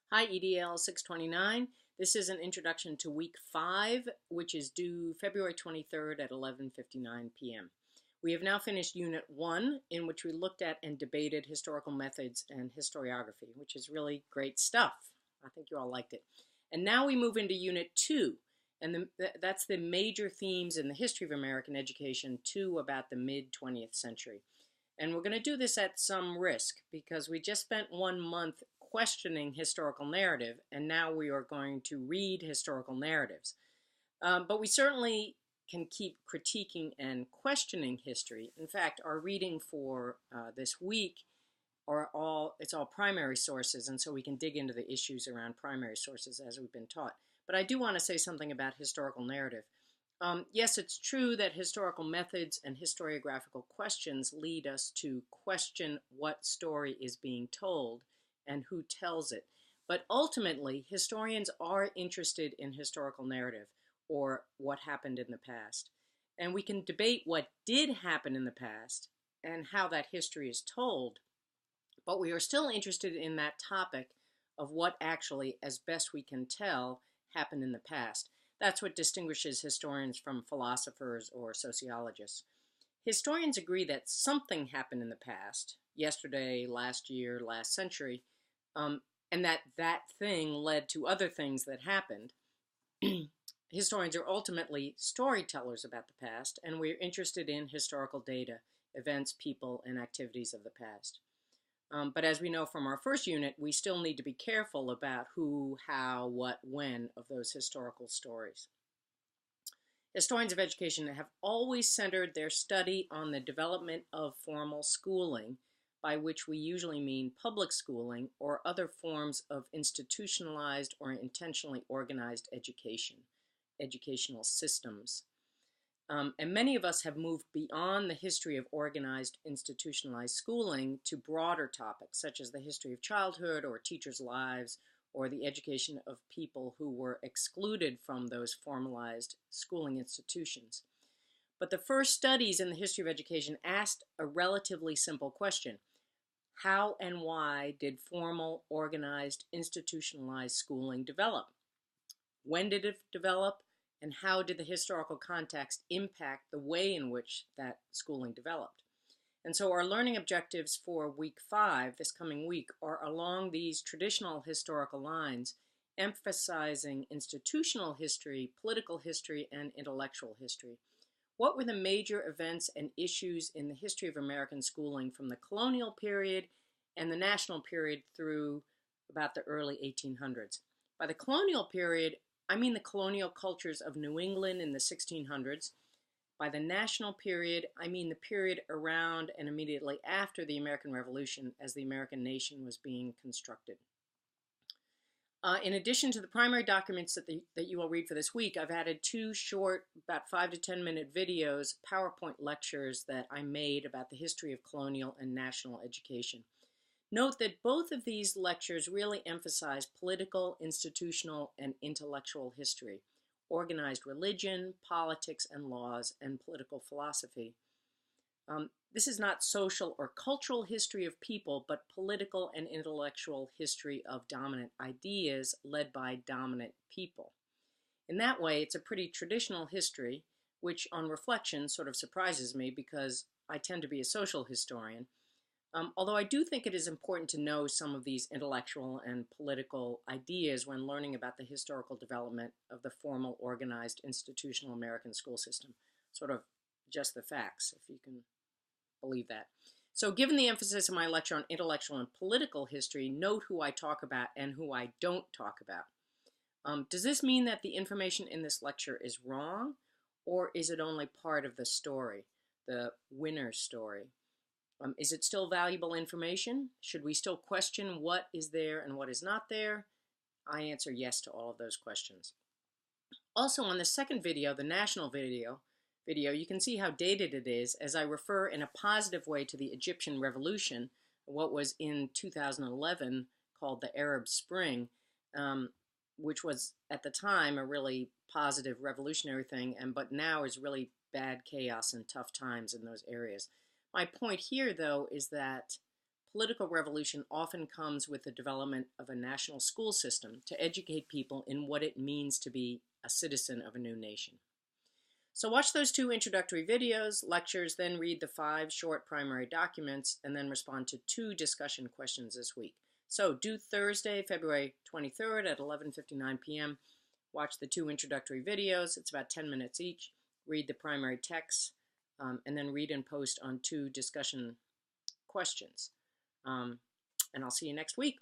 Hi, EDL 629. This is an introduction to week 5, which is due February 23rd at 11:59 p.m. We have now finished Unit 1, in which we looked at and debated historical methods and historiography, which is really great stuff. I think you all liked it. And now we move into Unit 2, and that's the major themes in the history of American education to about the mid-20th century. And we're going to do this at some risk because we just spent 1 month questioning historical narrative, and now we are going to read historical narratives. But we certainly can keep critiquing and questioning history. In fact, our reading for this week it's all primary sources, and so we can dig into the issues around primary sources as we've been taught. But I do want to say something about historical narrative. Yes, it's true that historical methods and historiographical questions lead us to question what story is being told and who tells it. But ultimately, historians are interested in historical narrative, or what happened in the past. And we can debate what did happen in the past and how that history is told, but we are still interested in that topic of what actually, as best we can tell, happened in the past. That's what distinguishes historians from philosophers or sociologists. Historians agree that something happened in the past, yesterday, last year, last century, and that thing led to other things that happened. Historians are ultimately storytellers about the past, and we're interested in historical data, events, people, and activities of the past. But as we know from our first unit, we still need to be careful about who, how, what, when of those historical stories. Historians of education have always centered their study on the development of formal schooling, by which we usually mean public schooling or other forms of institutionalized or intentionally organized educational systems. And many of us have moved beyond the history of organized, institutionalized schooling to broader topics, such as the history of childhood or teachers' lives, or the education of people who were excluded from those formalized schooling institutions. But the first studies in the history of education asked a relatively simple question. How and why did formal, organized, institutionalized schooling develop? When did it develop? And how did the historical context impact the way in which that schooling developed? And so our learning objectives for week 5, this coming week, are along these traditional historical lines, emphasizing institutional history, political history, and intellectual history. What were the major events and issues in the history of American schooling from the colonial period and the national period through about the early 1800s? By the colonial period, I mean the colonial cultures of New England in the 1600s. By the national period, I mean the period around and immediately after the American Revolution, as the American nation was being constructed. In addition to the primary documents that you will read for this week, I've added 2 short, about 5 to 10 minute videos, PowerPoint lectures that I made about the history of colonial and national education. Note that both of these lectures really emphasize political, institutional, and intellectual history, organized religion, politics and laws, and political philosophy. This is not social or cultural history of people, but political and intellectual history of dominant ideas led by dominant people. In that way, it's a pretty traditional history, which on reflection sort of surprises me because I tend to be a social historian. Although I do think it is important to know some of these intellectual and political ideas when learning about the historical development of the formal, organized, institutional American school system. Sort of just the facts, if you can believe that. So given the emphasis of my lecture on intellectual and political history, note who I talk about and who I don't talk about. Does this mean that the information in this lecture is wrong, or is it only part of the story, the winner story? Is it still valuable information? Should we still question what is there and what is not there? I answer yes to all of those questions. Also, on the second video, the national video, you can see how dated it is as I refer in a positive way to the Egyptian Revolution, what was in 2011 called the Arab Spring, which was at the time a really positive revolutionary thing, but now is really bad chaos and tough times in those areas. My point here, though, is that political revolution often comes with the development of a national school system to educate people in what it means to be a citizen of a new nation. So watch those 2 introductory videos, lectures, then read the 5 short primary documents, and then respond to 2 discussion questions this week. So due Thursday, February 23rd at 11:59 p.m. Watch the 2 introductory videos. It's about 10 minutes each. Read the primary text, and then read and post on 2 discussion questions. And I'll see you next week.